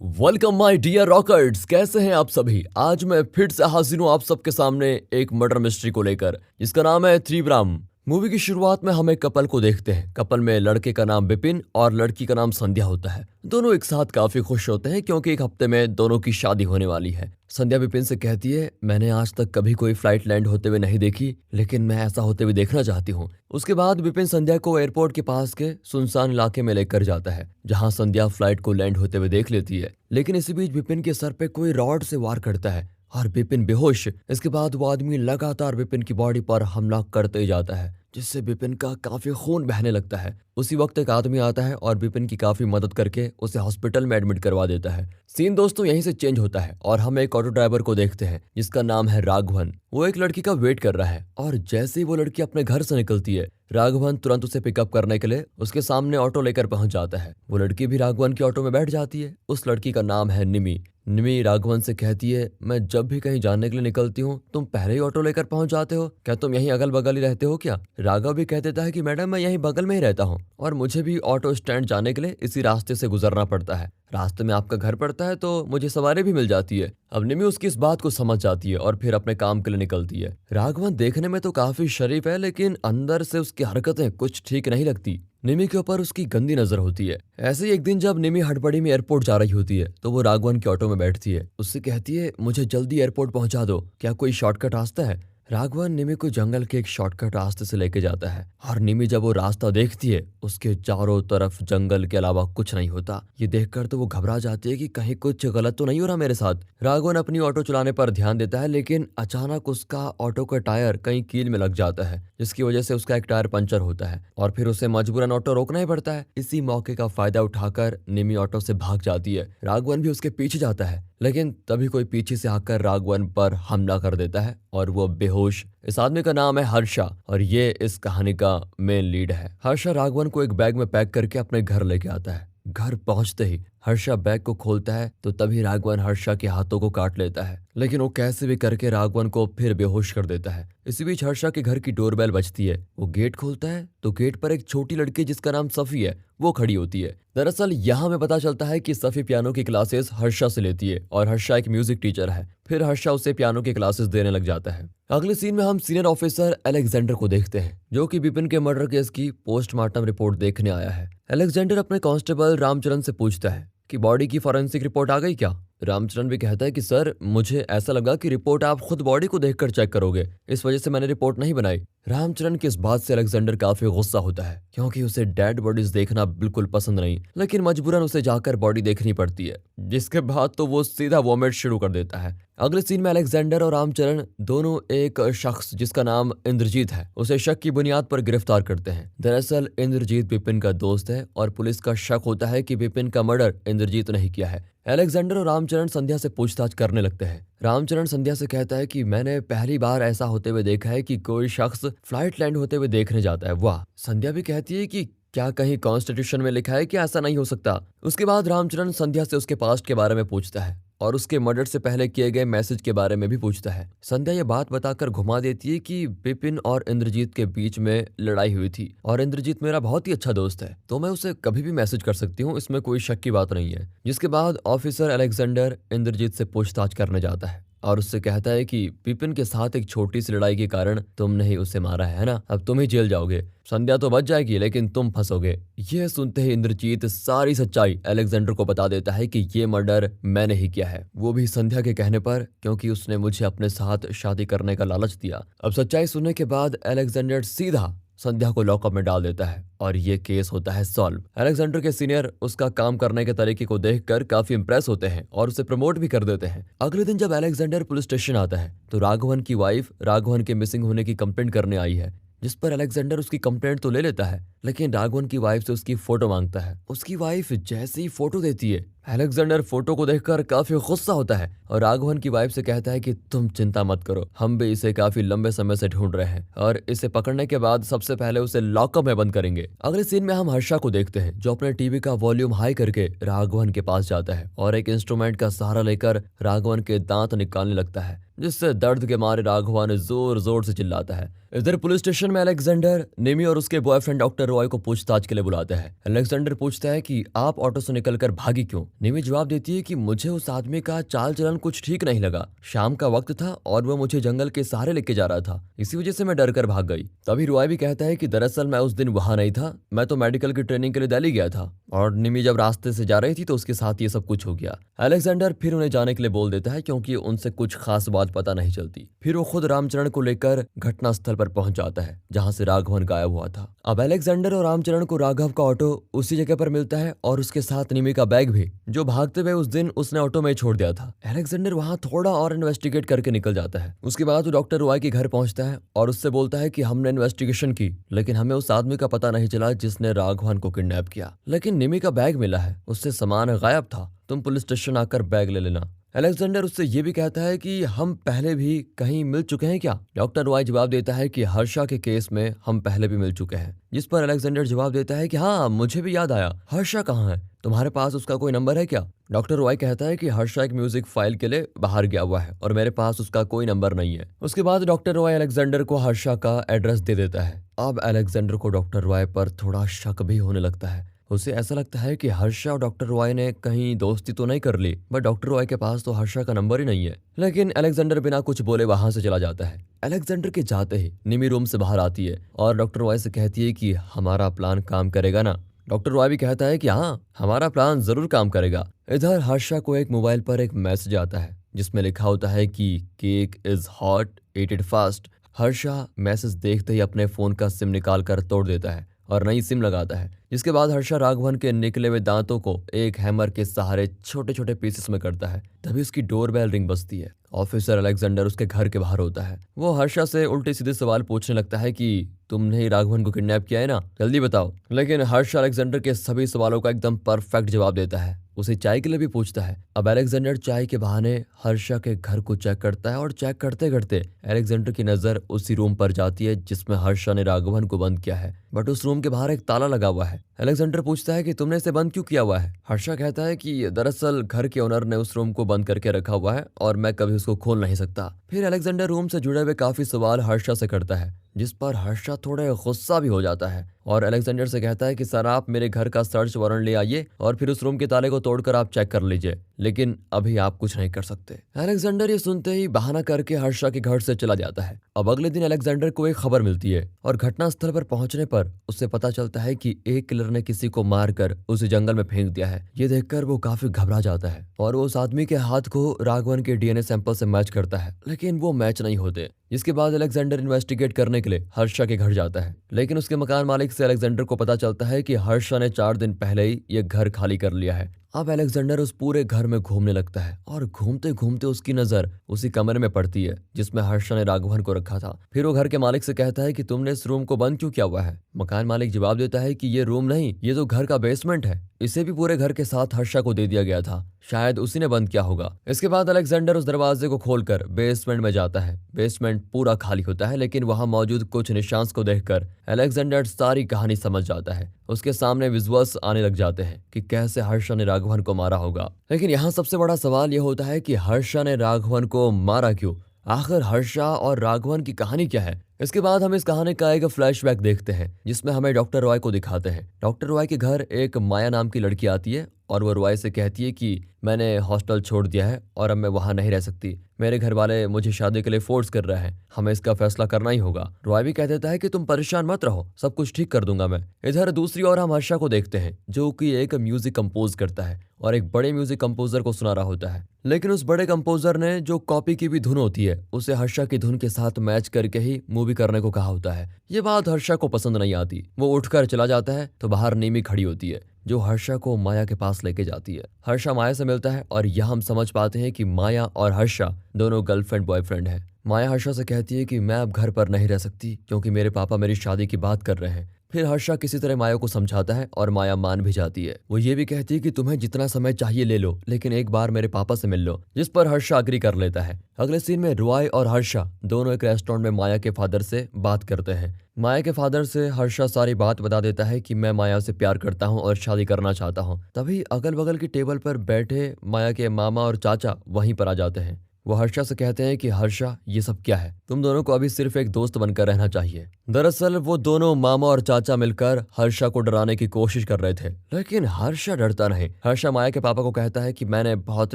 Welcome my dear rockers, कैसे हैं आप सभी। आज मैं फिर से हाजिर हूँ आप सबके सामने एक मर्डर मिस्ट्री को लेकर, जिसका नाम है त्रिब्राम। मूवी की शुरुआत में हम एक कपल को देखते हैं। कपल में लड़के का नाम विपिन और लड़की का नाम संध्या होता है। दोनों एक साथ काफी खुश होते हैं क्योंकि एक हफ्ते में दोनों की शादी होने वाली है। संध्या विपिन से कहती है, मैंने आज तक कभी कोई फ्लाइट लैंड होते हुए नहीं देखी, लेकिन मैं ऐसा होते हुए देखना चाहती हूँ। उसके बाद विपिन संध्या को एयरपोर्ट के पास के सुनसान इलाके में लेकर जाता है, जहाँ संध्या फ्लाइट को लैंड होते हुए देख लेती है। लेकिन इसी बीच विपिन के सर पे कोई रॉड से वार करता है और विपिन बेहोश। इसके बाद वो आदमी लगातार विपिन की बॉडी पर हमला करते ही जाता है, जिससे विपिन का काफी खून बहने लगता है। उसी वक्त एक आदमी आता है और विपिन की काफी मदद करके उसे हॉस्पिटल में एडमिट करवा देता है। सीन दोस्तों यहीं से चेंज होता है और हम एक ऑटो ड्राइवर को देखते हैं जिसका नाम है राघवन। वो एक लड़की का वेट कर रहा है और जैसे ही वो लड़की अपने घर से निकलती है, राघवन तुरंत उसे पिकअप करने के लिए उसके सामने ऑटो लेकर पहुंच जाता है। वो लड़की भी राघवन के ऑटो में बैठ जाती है। उस लड़की का नाम है निमी। निमी राघवन से कहती है, मैं जब भी कहीं जाने के लिए निकलती हूँ तुम पहले ही ऑटो लेकर पहुंच जाते हो, क्या तुम यहीं अगल बगल ही रहते हो क्या। राघव भी कह देता है कि मैडम मैं यहीं बगल में ही रहता हूँ और मुझे भी ऑटो स्टैंड जाने के लिए इसी रास्ते से गुजरना पड़ता है। रास्ते में आपका घर पड़ता है तो मुझे सवारी भी मिल जाती है। अब निमी उसकी इस बात को समझ जाती है और फिर अपने काम के लिए निकलती है। राघवन देखने में तो काफी शरीफ है, लेकिन अंदर से उसकी हरकतें कुछ ठीक नहीं लगती। निमी के ऊपर उसकी गंदी नजर होती है। ऐसे ही एक दिन जब निमी हड़बड़ी में एयरपोर्ट जा रही होती है तो वो राघवन के ऑटो में बैठती है। उससे कहती है, मुझे जल्दी एयरपोर्ट पहुंचा दो, क्या कोई शॉर्टकट रास्ता है। राघवन निमी को जंगल के एक शॉर्टकट रास्ते से लेके जाता है और निमी जब वो रास्ता देखती है, उसके चारों तरफ जंगल के अलावा कुछ नहीं होता। ये देखकर तो वो घबरा जाती है कि कहीं कुछ गलत तो नहीं हो रहा मेरे साथ। राघवन अपनी ऑटो चलाने पर ध्यान देता है, लेकिन अचानक उसका ऑटो का टायर कहीं कील में लग जाता है, जिसकी वजह से उसका एक टायर पंचर होता है और फिर उसे मजबूरन ऑटो रोकना ही पड़ता है। इसी मौके का फायदा उठाकर निमी ऑटो से भाग जाती है। राघवन भी उसके पीछे जाता है, लेकिन तभी कोई पीछे से आकर राघवन पर हमला कर देता है और वो बेहोश। इस आदमी का नाम है हर्षा और ये इस कहानी का मेन लीड है। हर्षा राघवन को एक बैग में पैक करके अपने घर लेके आता है। घर पहुंचते ही हर्षा बैग को खोलता है तो तभी राघवन हर्षा के हाथों को काट लेता है, लेकिन वो कैसे भी करके राघवन को फिर बेहोश कर देता है। इसी बीच हर्षा के घर की डोरबेल बजती है। वो गेट खोलता है तो गेट पर एक छोटी लड़की जिसका नाम सफी है वो खड़ी होती है। दरअसल यहाँ में पता चलता है कि सफी पियानो की क्लासेस हर्षा से लेती है और हर्षा एक म्यूजिक टीचर है। फिर हर्षा उसे पियानो की क्लासेस देने लग जाता है। अगले सीन में हम सीनियर ऑफिसर अलेक्जेंडर को देखते हैं, जो कि विपिन के मर्डर केस की पोस्टमार्टम रिपोर्ट देखने आया है। अलेक्जेंडर अपने कांस्टेबल रामचरण से पूछता है कि बॉडी की फॉरेंसिक रिपोर्ट आ गई क्या। रामचरण भी कहता है कि सर, मुझे ऐसा लगा कि रिपोर्ट आप खुद बॉडी को देखकर चेक करोगे, इस वजह से मैंने रिपोर्ट नहीं बनाई। रामचरण की इस बात से अलेक्जेंडर काफी गुस्सा होता है, क्योंकि उसे डेड बॉडीज देखना बिल्कुल पसंद नहीं, लेकिन मजबूरन उसे जाकर बॉडी देखनी पड़ती है, जिसके बाद तो वो सीधा वॉमिट शुरू कर देता है। अगले सीन में अलेक्जेंडर और रामचरण दोनों एक शख्स जिसका नाम इंद्रजीत है उसे शक की बुनियाद पर गिरफ्तार करते हैं। दरअसल इंद्रजीत विपिन का दोस्त है और पुलिस का शक होता है कि विपिन का मर्डर इंद्रजीत ने ही किया है। अलेक्जेंडर और रामचरण संध्या से पूछताछ करने लगते हैं। रामचरण संध्या से कहता है कि मैंने पहली बार ऐसा होते हुए देखा है कि कोई शख्स फ्लाइट लैंड होते हुए देखने जाता है। वाह। संध्या भी कहती है कि क्या कहीं कॉन्स्टिट्यूशन में लिखा है कि ऐसा नहीं हो सकता। उसके बाद रामचरण संध्या से उसके पास्ट के बारे में पूछता है और उसके मर्डर से पहले किए गए मैसेज के बारे में भी पूछता है। संध्या ये बात बताकर घुमा देती है कि विपिन और इंद्रजीत के बीच में लड़ाई हुई थी और इंद्रजीत मेरा बहुत ही अच्छा दोस्त है, तो मैं उसे कभी भी मैसेज कर सकती हूँ, इसमें कोई शक की बात नहीं है। जिसके बाद ऑफिसर अलेक्जेंडर इंद्रजीत से पूछताछ करने जाता है और उससे कहता है कि विपिन के साथ एक छोटी सी लड़ाई के कारण तुमने ही उसे मारा है ना, अब तुम ही जेल जाओगे। संध्या तो बच जाएगी लेकिन तुम फंसोगे। यह सुनते ही इंद्रजीत सारी सच्चाई अलेक्जेंडर को बता देता है कि ये मर्डर मैंने ही किया है, वो भी संध्या के कहने पर, क्योंकि उसने मुझे अपने साथ शादी करने का लालच दिया। अब सच्चाई सुनने के बाद अलेक्जेंडर सीधा संध्या को लॉकअप में डाल देता है और ये केस होता है सॉल्व। अलेक्जेंडर के सीनियर उसका काम करने के तरीके को देखकर काफी इंप्रेस होते हैं और उसे प्रमोट भी कर देते हैं। अगले दिन जब अलेक्जेंडर पुलिस स्टेशन आता है तो राघवन की वाइफ राघवन के मिसिंग होने की कंप्लेंट करने आई है, जिस पर अलेक्जेंडर उसकी कंप्लेंट तो ले लेता है, लेकिन राघवन की वाइफ से उसकी फोटो मांगता है। उसकी वाइफ जैसे ही फोटो देती है, अलेक्जेंडर फोटो को देखकर काफी गुस्सा होता है और राघवन की वाइफ से कहता है कि तुम चिंता मत करो, हम भी इसे काफी लंबे समय से ढूंढ रहे हैं और इसे पकड़ने के बाद सबसे पहले उसे लॉकअप में बंद करेंगे। अगले सीन में हम हर्षा को देखते हैं, जो अपने टीवी का वॉल्यूम हाई करके राघवन के पास जाता है और एक इंस्ट्रूमेंट का सहारा लेकर राघवन के दांत निकालने लगता है, जिससे दर्द के मारे राघवन जोर जोर से चिल्लाता है। इधर पुलिस स्टेशन में अलेक्जेंडर निमी और उसके बॉयफ्रेंड डॉक्टर रॉय को पूछताछ के लिए बुलाते हैं। अलेक्जेंडर पूछता है कि आप ऑटो से निकलकर भागी क्यों। निमी जवाब देती है कि मुझे उस आदमी का चाल चलन कुछ ठीक नहीं लगा। शाम का वक्त था और वो मुझे जंगल के सहारे लेके जा रहा था, इसी वजह से मैं डर कर भाग गई। तभी रुआई भी कहता है कि दरअसल मैं उस दिन वहां नहीं था, मैं तो मेडिकल की ट्रेनिंग के लिए दिल्ली गया था और निमी जब रास्ते से जा रही थी तो उसके साथ ये सब कुछ हो गया। अलेक्जेंडर फिर उन्हें जाने के लिए बोल देता है क्योंकि उनसे कुछ खास बात पता नहीं चलती। फिर वो खुद रामचरण को लेकर घटना स्थल पर पहुंच जाता है जहां से राघवन गायब हुआ था। अब अलेक्जेंडर और रामचरण को राघव का ऑटो उसी जगह पर मिलता है और उसके साथ निमी का बैग भी, जो भागते हुए उस दिन उसने ऑटो में छोड़ दिया था। अलेक्जेंडर वहां थोड़ा और इन्वेस्टिगेट करके निकल जाता है। उसके बाद वो डॉक्टर रॉय के घर पहुंचता है और उससे बोलता है कि हमने इन्वेस्टिगेशन की, लेकिन हमें उस आदमी का पता नहीं चला जिसने राघवन को किडनैप किया। लेकिन निमी का बैग मिला है, उससे सामान गायब था, तुम पुलिस स्टेशन आकर बैग ले लेना। अलेक्जेंडर उससे ये भी कहता है कि हम पहले भी कहीं मिल चुके हैं क्या। डॉक्टर रॉय जवाब देता है कि हर्षा के केस में हम पहले भी मिल चुके हैं, जिस पर अलेक्जेंडर जवाब देता है कि हाँ, मुझे भी याद आया, हर्षा कहाँ है, तुम्हारे पास उसका कोई नंबर है क्या। डॉक्टर रॉय कहता है कि हर्षा एक म्यूजिक फाइल के लिए बाहर गया हुआ है और मेरे पास उसका कोई नंबर नहीं है। उसके बाद डॉक्टर रॉय अलेक्जेंडर को हर्षा का एड्रेस दे देता है। अब अलेक्जेंडर को डॉक्टर रॉय पर थोड़ा शक भी होने लगता है। उसे ऐसा लगता है कि हर्षा और डॉक्टर रॉय ने कहीं दोस्ती तो नहीं कर ली, बट डॉक्टर रॉय के पास तो हर्षा का नंबर ही नहीं है। लेकिन अलेक्जेंडर बिना कुछ बोले वहां से चला जाता है। अलेक्जेंडर के जाते ही निमी रूम से बाहर आती है और डॉक्टर रॉय से कहती है कि हमारा प्लान काम करेगा ना। डॉक्टर रॉय भी कहता है कि हाँ, हमारा प्लान जरूर काम करेगा। इधर हर्षा को एक मोबाइल पर एक मैसेज आता है जिसमें लिखा होता है कि cake is hot, eat it fast. Harsha message देखते ही अपने फोन का सिम निकाल कर तोड़ देता है और नई सिम लगाता है। जिसके बाद हर्षा राघवन के निकले हुए दांतों को एक हैमर के सहारे छोटे छोटे पीसेस में करता है। तभी उसकी डोरबेल रिंग बजती है। ऑफिसर अलेक्जेंडर उसके घर के बाहर होता है। वो हर्षा से उल्टे सीधे सवाल पूछने लगता है कि तुमने ही राघवन को किडनैप किया है ना, जल्दी बताओ। लेकिन हर्षा अलेक्जेंडर के सभी सवालों का एकदम परफेक्ट जवाब देता है। उसे चाय के लिए भी पूछता है। अब अलेक्जेंडर चाय के बहाने हर्षा के घर को चेक करता है और चेक करते करते अलेक्जेंडर की नजर उसी रूम पर जाती है जिसमें हर्षा ने राघवन को बंद किया है, बट उस रूम के बाहर एक ताला लगा हुआ है। अलेक्जेंडर पूछता है कि तुमने इसे बंद क्यों किया हुआ है। हर्षा कहता है कि दरअसल घर के ओनर ने उस रूम को बंद करके रखा हुआ है और मैं कभी उसको खोल नहीं सकता। फिर अलेक्जेंडर रूम से जुड़े हुए काफी सवाल हर्षा से करता है, जिस पर हर्षा थोड़े गुस्सा भी हो जाता है और अलेक्जेंडर से कहता है कि सर, आप मेरे घर का सर्च वारंट ले आइए और फिर उस रूम के ताले को तोड़कर आप चेक कर लीजिए, लेकिन अभी आप कुछ नहीं कर सकते। अलेक्जेंडर ये सुनते ही बहाना करके हर्षा के घर से चला जाता है। अब अगले दिन अलेक्जेंडर को एक खबर मिलती है और घटना स्थल पर पहुंचने पर उसे पता चलता है कि एक किलर ने किसी को मारकर उसे जंगल में फेंक दिया है। ये देखकर वो काफी घबरा जाता है और वो उस आदमी के हाथ को राघवन के डीएनए सैंपल से मैच करता है, लेकिन वो मैच नहीं होते। इसके बाद अलेक्जेंडर इन्वेस्टिगेट करने के लिए हर्षा के घर जाता है, लेकिन उसके मकान मालिक से अलेक्जेंडर को पता चलता है कि हर्षा ने 4 दिन पहले ही ये घर खाली कर लिया है। अब अलेक्जेंडर उस पूरे घर में घूमने लगता है और घूमते घूमते उसकी नजर उसी कमरे में पड़ती है जिसमें हर्षा ने राघवन को रखा था। फिर वो घर के मालिक से कहता है कि तुमने इस रूम को बंद क्यों किया हुआ है। मकान मालिक जवाब देता है कि ये रूम नहीं, ये तो घर का बेसमेंट है, इसे भी पूरे घर के साथ हर्षा को दे दिया गया था, शायद उसी ने बंद किया होगा। इसके बाद अलेक्जेंडर उस दरवाजे को खोलकर बेसमेंट में जाता है। बेसमेंट पूरा खाली होता है, लेकिन वहां मौजूद कुछ निशांस को देखकर अलेक्जेंडर सारी कहानी समझ जाता है। उसके सामने विजुअल्स आने लग जाते हैं कि कैसे हर्षा ने राघवन को मारा होगा। लेकिन यहाँ सबसे बड़ा सवाल यह होता है कि हर्षा ने राघवन को मारा क्यों। आखिर हर्षा और राघवन की कहानी क्या है। इसके बाद हम इस कहानी का एक फ्लैशबैक देखते हैं जिसमें हमें डॉक्टर रॉय को दिखाते हैं। डॉक्टर रॉय के घर एक माया नाम की लड़की आती है और वो रॉय से कहती है कि मैंने हॉस्टल छोड़ दिया है और अब मैं वहां नहीं रह सकती, मेरे घर वाले मुझे शादी के लिए फोर्स कर रहे हैं, हमें इसका फैसला करना ही होगा। रॉय भी कह देता है कि तुम परेशान मत रहो, सब कुछ ठीक कर दूंगा मैं। इधर दूसरी ओर हम हर्षा को देखते हैं जो कि एक म्यूजिक कंपोज करता है और एक बड़े म्यूजिक कंपोजर को सुना रहा होता है, लेकिन उस बड़े कंपोजर ने जो कॉपी की भी धुन होती है उसे हर्षा की धुन के साथ मैच करके ही मूवी करने को कहा होता है। ये बात हर्षा को पसंद नहीं आती। वो उठकर चला जाता है तो बाहर नीमी खड़ी होती है जो हर्षा को माया के पास लेके जाती है। हर्षा माया से मिलता है और यह हम समझ पाते हैं कि माया और हर्षा दोनों गर्लफ्रेंड बॉयफ्रेंड हैं। माया हर्षा से कहती है कि मैं अब घर पर नहीं रह सकती क्योंकि मेरे पापा मेरी शादी की बात कर रहे हैं। फिर हर्षा किसी तरह माया को समझाता है और माया मान भी जाती है। वो ये भी कहती है कि तुम्हें जितना समय चाहिए ले लो, लेकिन एक बार मेरे पापा से मिल लो, जिस पर हर्षा अग्री कर लेता है। अगले सीन में रॉय और हर्षा दोनों एक रेस्टोरेंट में माया के फादर से बात करते हैं। माया के फादर से हर्षा सारी बात बता देता है कि मैं माया से प्यार करता हूं और शादी करना चाहता हूं। तभी अगल बगल की टेबल पर बैठे माया के मामा और चाचा वहीं पर आ जाते हैं। वो हर्षा से कहते हैं कि हर्षा, ये सब क्या है, तुम दोनों को अभी सिर्फ एक दोस्त बनकर रहना चाहिए। दरअसल वो दोनों मामा और चाचा मिलकर हर्षा को डराने की कोशिश कर रहे थे, लेकिन हर्षा डरता नहीं। हर्षा माया के पापा को कहता है कि मैंने बहुत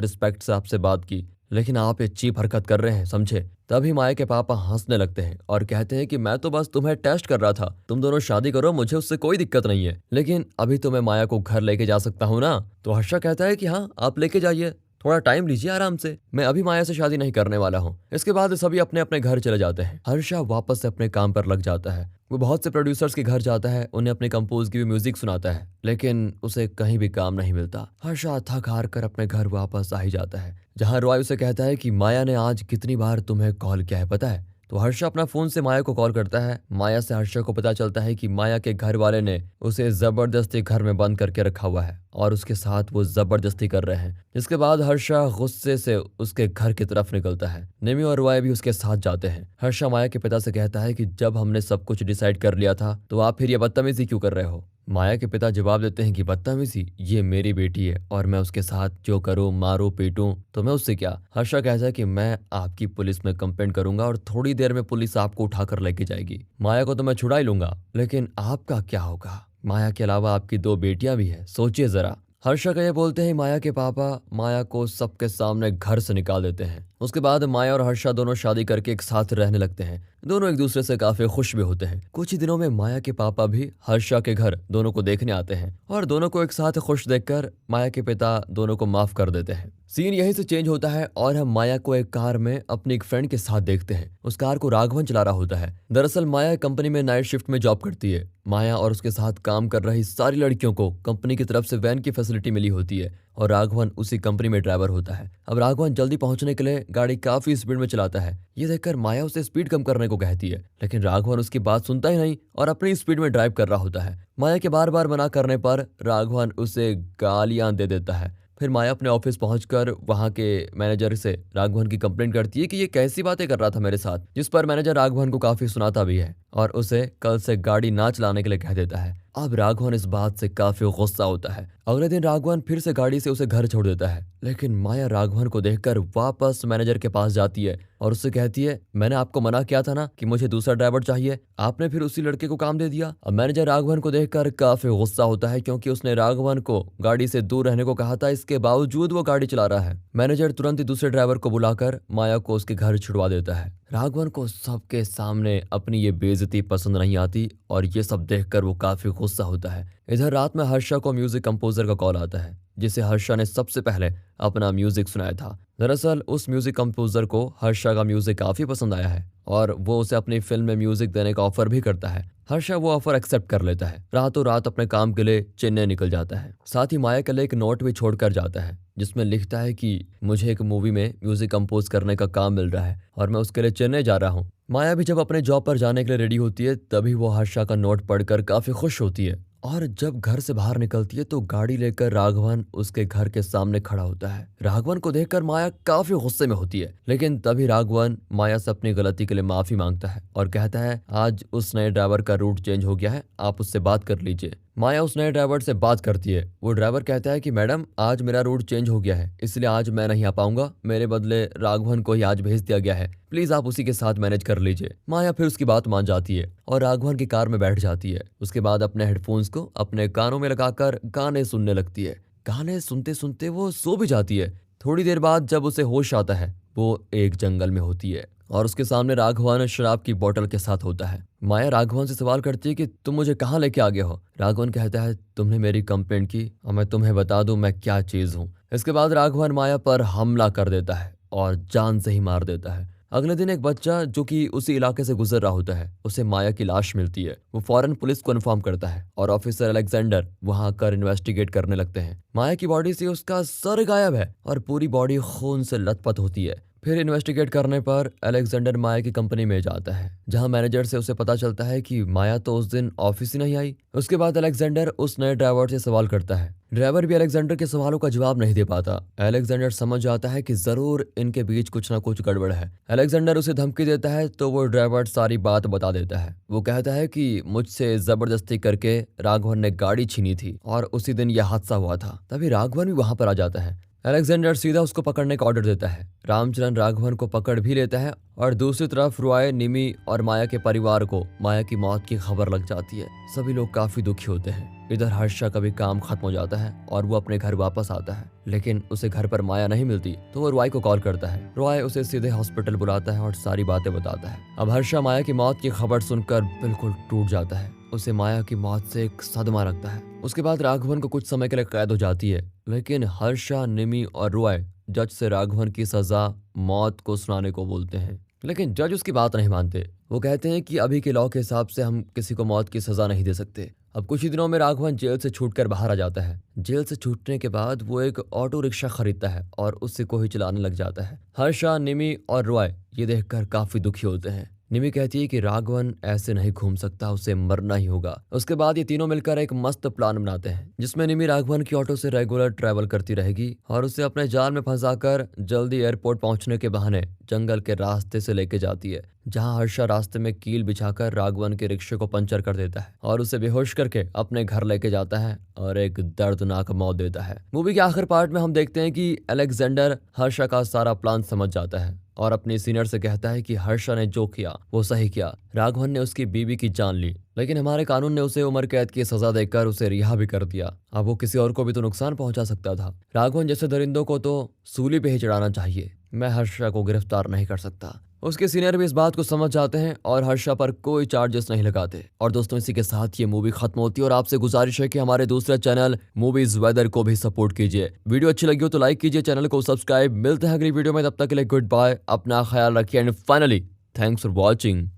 रिस्पेक्ट से आपसे बात की, लेकिन आप ये चीप हरकत कर रहे हैं, समझे। तभी माया के पापा हंसने लगते हैं और कहते हैं कि मैं तो बस तुम्हें टेस्ट कर रहा था, तुम दोनों शादी करो, मुझे उससे कोई दिक्कत नहीं है, लेकिन अभी तो मैं माया को घर लेके जा सकता हूँ ना। तो हर्षा कहता है कि हाँ, आप लेके जाइए, थोड़ा टाइम लीजिए आराम से, मैं अभी माया से शादी नहीं करने वाला हूँ। इसके बाद सभी अपने अपने घर चले जाते हैं। हर्षा वापस से अपने काम पर लग जाता है। वो बहुत से प्रोड्यूसर्स के घर जाता है, उन्हें अपने कंपोज की भी म्यूजिक सुनाता है, लेकिन उसे कहीं भी काम नहीं मिलता। हर्षा थक हार कर अपने घर वापस आ ही जाता है, जहाँ रॉय उसे कहता है कि माया ने आज कितनी बार तुम्हें कॉल किया है पता है। तो हर्षा अपना फोन से माया को कॉल करता है। माया से हर्षा को पता चलता है कि माया के घर वाले ने उसे जबरदस्ती घर में बंद करके रखा हुआ है और उसके साथ वो जबरदस्ती कर रहे हैं। जिसके बाद हर्षा गुस्से से उसके घर की तरफ निकलता है। निमी और रॉय भी उसके साथ जाते हैं। हर्षा माया के पिता से कहता है कि जब हमने सब कुछ डिसाइड कर लिया था तो आप फिर ये बदतमीजी क्यों कर रहे हो। माया के पिता जवाब देते हैं कि बदतमीजी, ये मेरी बेटी है और मैं उसके साथ जो करूं, मारूं पीटूं तो मैं उससे क्या। हर्षा कहता है कि मैं आपकी पुलिस में कंप्लेंट करूंगा और थोड़ी देर में पुलिस आपको उठाकर लेके जाएगी। माया को तो मैं छुड़ा ही लूंगा, लेकिन आपका क्या होगा। माया के अलावा आपकी 2 बेटियां भी हैं, सोचिए जरा। हर्षा का ये बोलते ही माया के पापा माया को सबके सामने घर से निकाल देते हैं। उसके बाद माया और हर्षा दोनों शादी करके एक साथ रहने लगते हैं। दोनों एक दूसरे से काफी खुश भी होते हैं। कुछ ही दिनों में माया के पापा भी हर्षा के घर दोनों को देखने आते हैं और दोनों को एक साथ खुश देखकर माया के पिता दोनों को माफ कर देते हैं। सीन यहीं से चेंज होता है और हम माया को एक कार में अपनी एक फ्रेंड के साथ देखते हैं। उस कार को राघवन चला रहा होता है। दरअसल माया कंपनी में नाइट शिफ्ट में जॉब करती है। माया और उसके साथ काम कर रही सारी लड़कियों को कंपनी की तरफ से वैन की फैसिलिटी मिली होती है और राघवन उसी कंपनी में ड्राइवर होता है। अब राघवन जल्दी पहुंचने के लिए गाड़ी काफी स्पीड में चलाता है। ये देखकर माया उसे स्पीड कम करने को कहती है, लेकिन राघवन उसकी बात सुनता ही नहीं और अपनी स्पीड में ड्राइव कर रहा होता है। माया के बार बार मना करने पर राघवन उसे गालियां दे देता है। फिर माया अपने ऑफिस पहुंचकर वहां के मैनेजर से राघवन की कंप्लेंट करती है कि ये कैसी बातें कर रहा था मेरे साथ, जिस पर मैनेजर राघवन को काफी सुनाता भी है और उसे कल से गाड़ी ना चलाने के लिए कह देता है। अब राघवन इस बात से काफी गुस्सा होता है। अगले दिन राघवन फिर से गाड़ी से उसे घर छोड़ देता है, लेकिन माया राघवन को देखकर वापस मैनेजर के पास जाती है और उससे कहती है, मैंने आपको मना किया था ना कि मुझे दूसरा ड्राइवर चाहिए, आपने फिर उसी लड़के को काम दे दिया। अब मैनेजर राघवन को देखकर काफी गुस्सा होता है, क्योंकि उसने राघवन को गाड़ी से दूर रहने को कहा था, इसके बावजूद वो गाड़ी चला रहा है। मैनेजर तुरंत ही दूसरे ड्राइवर को बुलाकर माया को उसके घर छुड़वा देता है। राघवन को सबके सामने अपनी ये बेइज्जती पसंद नहीं आती और ये सब देखकर वो काफी गुस्सा होता है। इधर रात में हर्षा को म्यूजिक कंपोजर का कॉल आता है, जिसे हर्षा ने सबसे पहले अपना म्यूजिक सुनाया था। दरअसल उस म्यूजिक कंपोजर को हर्षा का म्यूजिक काफी पसंद आया है और वो उसे अपनी फिल्म में म्यूजिक देने का ऑफर भी करता है। हर्षा वो ऑफर एक्सेप्ट कर लेता है। रातों रात अपने काम के लिए चेन्नई निकल जाता है। साथ ही माया के लिए एक नोट भी छोड़कर जाता है, जिसमें लिखता है कि मुझे एक मूवी में म्यूजिक कंपोज करने का काम मिल रहा है और मैं उसके लिए चेन्नई जा रहा हूँ। माया भी जब अपने जॉब पर जाने के लिए रेडी होती है, तभी वो हर्षा का नोट पढ़कर काफी खुश होती है और जब घर से बाहर निकलती है तो गाड़ी लेकर राघवन उसके घर के सामने खड़ा होता है। राघवन को देखकर माया काफी गुस्से में होती है, लेकिन तभी राघवन माया से अपनी गलती के लिए माफी मांगता है और कहता है, आज उस नए ड्राइवर का रूट चेंज हो गया है, आप उससे बात कर लीजिए। माया उस नए ड्राइवर से बात करती है। वो ड्राइवर कहता है कि मैडम, आज मेरा रूट चेंज हो गया है, इसलिए आज मैं नहीं आ पाऊंगा, मेरे बदले राघवन को ही आज भेज दिया गया है, प्लीज आप उसी के साथ मैनेज कर लीजिए। माया फिर उसकी बात मान जाती है और राघवन की कार में बैठ जाती है। उसके बाद अपने हेडफोन्स को अपने कानों में लगाकर गाने सुनने लगती है। गाने सुनते सुनते वो सो भी जाती है। थोड़ी देर बाद जब उसे होश आता है, वो एक जंगल में होती है और उसके सामने राघवन शराब की बोतल के साथ होता है। माया राघवन से सवाल करती है कि तुम मुझे कहाँ लेके आ गए हो। राघवन कहता है, तुमने मेरी कंप्लेंट की और मैं तुम्हें बता दूं मैं क्या चीज हूँ। इसके बाद राघवन माया पर हमला कर देता है और जान से ही मार देता है। अगले दिन एक बच्चा जो कि उसी इलाके से गुजर रहा होता है, उसे माया की लाश मिलती है। वो फौरन पुलिस को इन्फॉर्म करता है और ऑफिसर अलेक्जेंडर वहां आकर इन्वेस्टिगेट करने लगते हैं। माया की बॉडी से उसका सर गायब है और पूरी बॉडी खून से लथपथ होती है। फिर इन्वेस्टिगेट करने पर अलेक्जेंडर माया की कंपनी में जाता है, जहां मैनेजर से उसे पता चलता है कि माया तो उस दिन ऑफिस ही नहीं आई। उसके बाद अलेक्जेंडर उस नए ड्राइवर से सवाल करता है। ड्राइवर भी अलेक्जेंडर के सवालों का जवाब नहीं दे पाता। अलेक्जेंडर समझ जाता है कि जरूर इनके बीच कुछ ना कुछ गड़बड़ है। अलेक्जेंडर उसे धमकी देता है तो वो ड्राइवर सारी बात बता देता है। वो कहता है कि मुझसे जबरदस्ती करके राघवन ने गाड़ी छीनी थी और उसी दिन यह हादसा हुआ था। तभी राघवन भी वहां पर आ जाता है। अलेक्जेंडर सीधा उसको पकड़ने का ऑर्डर देता है, रामचरण राघवन को पकड़ भी लेता है और दूसरी तरफ रॉय, निमी और माया के परिवार को माया की मौत की खबर लग जाती है। सभी लोग काफी दुखी होते हैं। इधर हर्षा का भी काम खत्म हो जाता है और वो अपने घर वापस आता है, लेकिन उसे घर पर माया नहीं मिलती तो वो रॉय को कॉल करता है। रॉय उसे सीधे हॉस्पिटल बुलाता है और सारी बातें बताता है। अब हर्षा माया की मौत की खबर सुनकर बिल्कुल टूट जाता है। उसे माया की मौत से एक सदमा लगता है। उसके बाद राघवन को कुछ समय के लिए कैद हो जाती है, लेकिन हर्षा, निमी और रॉय जज से राघवन की सजा मौत को सुनाने को बोलते हैं, लेकिन जज उसकी बात नहीं मानते। वो कहते हैं कि अभी के लॉ के हिसाब से हम किसी को मौत की सजा नहीं दे सकते। अब कुछ ही दिनों में राघवन जेल से छूटकर बाहर आ जाता है। जेल से छूटने के बाद वो एक ऑटो रिक्शा खरीदता है और उससे को ही चलाने लग जाता है। हर्षा, निमी और रॉय ये देखकर काफी दुखी होते हैं। निमी कहती है कि राघवन ऐसे नहीं घूम सकता, उसे मरना ही होगा। उसके बाद ये तीनों मिलकर एक मस्त प्लान बनाते हैं, जिसमें निमी राघवन की ऑटो से रेगुलर ट्रैवल करती रहेगी और उसे अपने जाल में फंसाकर जल्दी एयरपोर्ट पहुंचने के बहाने जंगल के रास्ते से लेके जाती है, जहां हर्षा रास्ते में कील बिछाकर राघवन के रिक्शे को पंचर कर देता है और उसे बेहोश करके अपने घर लेके जाता है और एक दर्दनाक मौत देता है। मूवी के आखिर पार्ट में हम देखते हैं कि अलेक्जेंडर हर्षा का सारा प्लान समझ जाता है और अपने सीनियर से कहता है कि हर्षा ने जो किया वो सही किया। राघवन ने उसकी बीवी की जान ली, लेकिन हमारे कानून ने उसे उम्र कैद की सजा देकर उसे रिहा भी कर दिया। अब वो किसी और को भी तो नुकसान पहुंचा सकता था। राघवन जैसे दरिंदों को तो सूली पे ही चढ़ाना चाहिए। मैं हर्षा को गिरफ्तार नहीं कर सकता। उसके सीनियर भी इस बात को समझ जाते हैं और हर्षा पर कोई चार्जेस नहीं लगाते। और दोस्तों, इसी के साथ ये मूवी खत्म होती है और आपसे गुजारिश है कि हमारे दूसरे चैनल मूवीज वेदर को भी सपोर्ट कीजिए। वीडियो अच्छी लगी हो तो लाइक कीजिए, चैनल को सब्सक्राइब। मिलते हैं अगली वीडियो में, तब तक के लिए गुड बाय, अपना ख्याल रखिए and finally thanks for watching.